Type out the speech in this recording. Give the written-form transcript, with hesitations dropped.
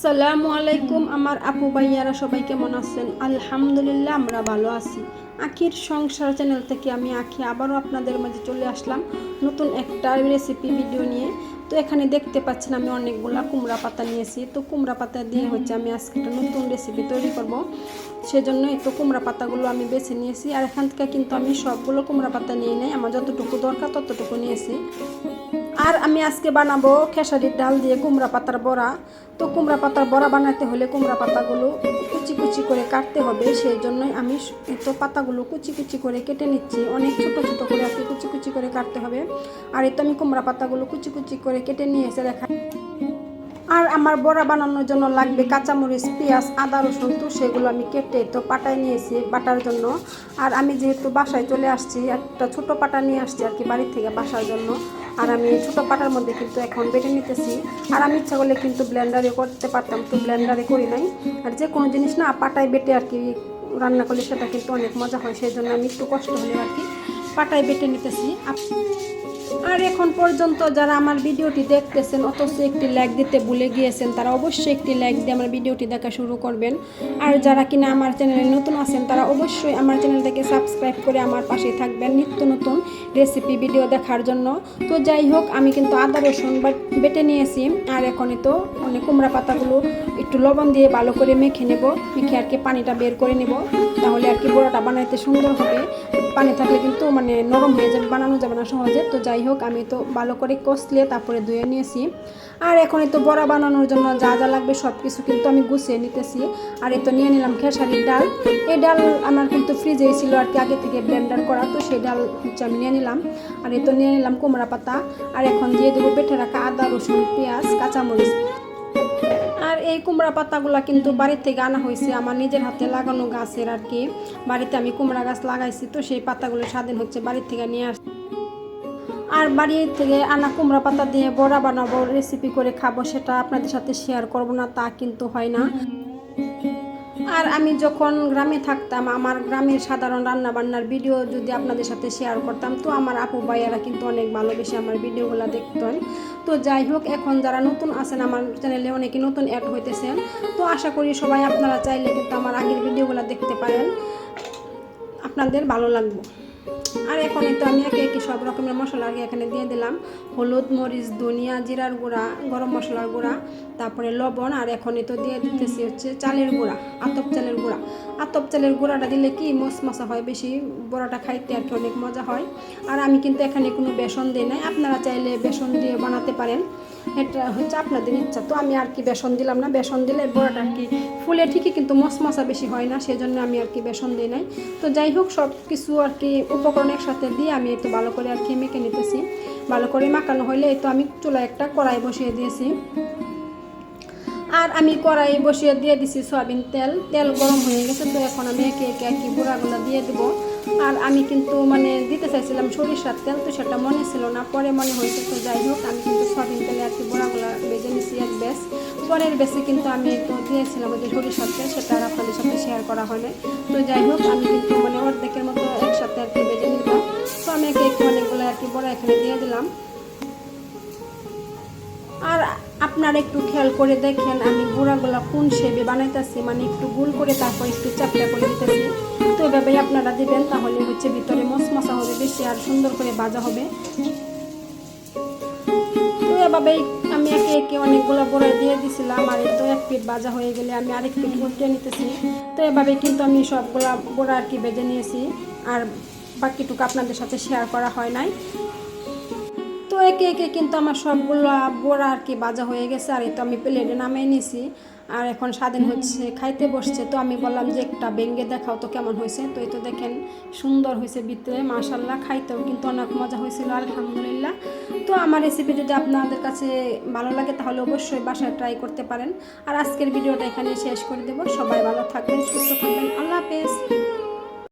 আসসালামু আলাইকুম আমার আপু ভাইয়ারা সবাই কেমন আছেন? আলহামদুলিল্লাহ আমরা ভালো আছি। আখির সংসার চ্যানেল থেকে আমি আখি আবারও আপনাদের মাঝে চলে আসলাম নতুন একটা রেসিপি ভিডিও নিয়ে। তো এখানে দেখতে পাচ্ছেন আমি অনেকগুলা কুমড়া পাতা নিয়েছি। তো কুমড়া পাতা দিয়ে হচ্ছে আমি আজকে একটা নতুন রেসিপি তৈরি করব। সেজন্য এই তো কুমড়া পাতাগুলো আমি বেছে নিয়েছি। আর এখান থেকে কিন্তু আমি সবগুলো কুমড়া পাতা নিয়ে নেই, আমার যতটুকু দরকার ততটুকু নিয়েছি। আর আমি আজকে বানাবো খেসারির ডাল দিয়ে কুমড়া পাতার বড়া। তো কুমড়া পাতার বড়া বানাতে হলে কুমড়া পাতাগুলো কুচি কুচি করে কাটতে হবে, সেই জন্যই আমি তো পাতাগুলো কুচি কুচি করে কেটে নিচ্ছি। অনেক ছোট ছোট করে আর কি কুচি কুচি করে কাটতে হবে। আর এই তো আমি কুমড়া পাতাগুলো কুচি কুচি করে কেটে নিয়ে এসে দেখা। আর আমার বড়া বানানোর জন্য লাগবে কাঁচামরিচ, পেঁয়াজ, আদা, রসুন। তো সেগুলো আমি কেটে তো পাটায় নিয়েছি বাটার জন্য। আর আমি যেহেতু বাসায় চলে আসছি, একটা ছোট পাটা নিয়ে আসছি আর কি বাড়ির থেকে বাসার জন্য। আর আমি ছোট পাটার মধ্যে কিন্তু এখন বেটে নিতেছি। আর আমি ইচ্ছা করলে কিন্তু ব্লেন্ডারে করতে পারতাম, তো ব্লেন্ডারে করি নাই। আর যে কোনো জিনিস না পাটায় বেটে আর কি রান্না করলে সেটা কিন্তু অনেক মজা হয়, সেই জন্য আমি একটু কষ্ট হলে আর কি পাটায় বেটে নিতেছি। আর এখন পর্যন্ত যারা আমার ভিডিওটি দেখতেছেন অথচ একটি লাইক দিতে ভুলে গিয়েছেন, তারা অবশ্যই একটি লাইক দিয়ে আমার ভিডিওটি দেখা শুরু করবেন। আর যারা কিনা আমার চ্যানেলে নতুন আছেন তারা অবশ্যই আমার চ্যানেলটাকে সাবস্ক্রাইব করে আমার পাশে থাকবেন নিত্য নতুন রেসিপি ভিডিও দেখার জন্য। তো যাই হোক, আমি কিন্তু আদা রসুন বেটে নিয়েছি। আর এখনই তো কুমড়া পাতাগুলো একটু লবণ দিয়ে ভালো করে মেখে নেব, মেখে আর কি পানিটা বের করে নেব, তাহলে আর কি বড়াটা বানাইতে সুন্দর হবে। পানি থাকলে কিন্তু নরম হয়ে যাবে, বানানো যাবে না সহজে। তো যাই হোক, আমি তো ভালো করে কষলে তারপরে ধুয়ে নিয়েছি। আর এখন তো বড়া বানানোর জন্য যা যা লাগবে সব কিছু কিন্তু আমি গুছিয়ে নিতেছি। আর তো নিয়ে নিলাম খেসারির ডাল। এই ডাল আমার কিন্তু ফ্রিজেই ছিল আর কি আগে থেকে ব্লেন্ডার করা, তো সেই ডাল হচ্ছে আমি নিয়ে নিলাম। আর তো নিয়ে নিলাম কুমড়া পাতা। আর এখন দিয়ে দেবো বেটে রাখা আদা, রসুন, পেঁয়াজ, কাঁচামরিচ। আর এই কুমড়া পাতাগুলো কিন্তু বাড়ির থেকে আনা হয়েছে, আমার নিজের হাতে লাগানো গাছের আর কি। বাড়িতে আমি কুমড়া গাছ লাগাইছি, তো সেই পাতাগুলো স্বাধীন হচ্ছে বাড়ির থেকে নিয়ে আসছি। আর বাড়ির থেকে আনা কুমড়া পাতা দিয়ে বড়া বানাবো, রেসিপি করে খাবো, সেটা আপনাদের সাথে শেয়ার করব না তা কিন্তু হয় না। আর আমি যখন গ্রামে থাকতাম, আমার গ্রামের সাধারণ রান্নাবান্নার ভিডিও যদি আপনাদের সাথে শেয়ার করতাম, তো আমার আপু ভাইয়ারা কিন্তু অনেক ভালোবেসে আমার ভিডিওগুলো দেখতেন। তো যাই হোক, এখন যারা নতুন আছেন আমার চ্যানেলে অনেকে নতুন অ্যাড হইতেছেন, তো আশা করি সবাই আপনারা চাইলে কিন্তু আমার আগের ভিডিওগুলো দেখতে পারেন, আপনাদের ভালো লাগবে। আর এখন তো আমি একে একে সব রকমের মশলা আগে এখানে দিয়ে দিলাম। হলুদ, মরিচ, ধনিয়া, জিরার গুঁড়া, গরম মশলার গুঁড়া, তারপরে লবণ। আর এখন তো দিয়ে দিতেছি হচ্ছে চালের গুঁড়া, আতপ চালের গুঁড়া। আতপ চালের গুঁড়াটা দিলে কি মশমশা হয়, বেশি বড়াটা খাইতে আর কি অনেক মজা হয়। আর আমি কিন্তু এখানে কোনো বেসন দিই নাই, আপনারা চাইলে বেসন দিয়ে বানাতে পারেন, এটা হচ্ছে আপনাদের ইচ্ছা। তো আমি আর কি বেসন দিলাম না, বেসন দিলে বড়াটা আর কি ফুলে ঠিকই কিন্তু মশমশা বেশি হয় না, সেজন্য আমি আর কি বেসন দিই নাই। তো যাই হোক, সব কিছু আর কি উপকরণ একসাথে দিয়ে আমি একটু ভালো করে আর কি মেখে নিতেছি। ভালো করে মাখানো হলে তো আমি চুলায় একটা কড়াই বসিয়ে দিয়েছি। আর আমি কড়াই বসিয়ে দিয়ে দিছি সয়াবিন তেল। তেল গরম হয়ে গেছে, তো এখন আমি একে একে আর কি গুঁড়াগুলো দিয়ে দেবো। আর আমি কিন্তু দিতে চাইছিলাম সরিষার তেল, তো সেটা মনে ছিল না, পরে মনে হয়েছে। তো যাই হোক, আমি কিন্তু সয়াবিন তেলে আর কি গুঁড়াগুলো ভেজে নিছি এক ব্যাস। পরের বেশি কিন্তু আমি তো দিয়েছিলাম ওই যে সরিষার তেল, সেটা আর আপনাদের সাথে শেয়ার করা হয় না। তো যাই হোক, আমি কিন্তু অর্ধেকের মতো একসাথে আর কি ভেজে নিব। তো আমি একে একে অনেকগুলো আর কি বড়া এখানে দিয়ে দিলাম। আর আপনারা একটু খেয়াল করে দেখেন আমি গুঁড়াগুলো কোন শেপে বানাইতেছি, একটু গোল করে তারপর একটু চাপটা করে দিতেছি। তো এভাবেই আপনারা দিবেন, তাহলে হচ্ছে ভিতরে মশমশা হবে বেশি আর সুন্দর করে ভাজা হবে। তো এভাবেই আমি একে একে অনেকগুলো বড়া দিয়ে দিছিলাম। আর তো এক পিঠ ভাজা হয়ে গেলে আমি আরেক পিঠ উল্টে নিতেছি। তো এভাবেই কিন্তু আমি সবগুলা বড়া আর কি ভেজে নিয়েছি, আর বাকিটুকু আপনাদের সাথে শেয়ার করা হয় নাই। তো একে একে কিন্তু আমার সবগুলো বড়া আর কি ভাজা হয়ে গেছে। আর তো আমি প্লেটে নামিয়ে নিয়েছি। আর এখন স্বাধীন হচ্ছে খাইতে বসছে। তো আমি বললাম যে একটা ভেঙে দেখাও তো কেমন হয়েছে। তো এই তো দেখেন সুন্দর হয়েছে ভিতরে, মাশাল্লাহ, খাইতেও কিন্তু অনেক মজা হয়েছিল, আলহামদুলিল্লাহ। তো আমার রেসিপি যদি আপনাদের কাছে ভালো লাগে তাহলে অবশ্যই বাসায় ট্রাই করতে পারেন। আর আজকের ভিডিওটা এখানে শেষ করে দেবো। সবাই ভালো থাকবেন, সুস্থ থাকবেন, আল্লাহ হাফেজ।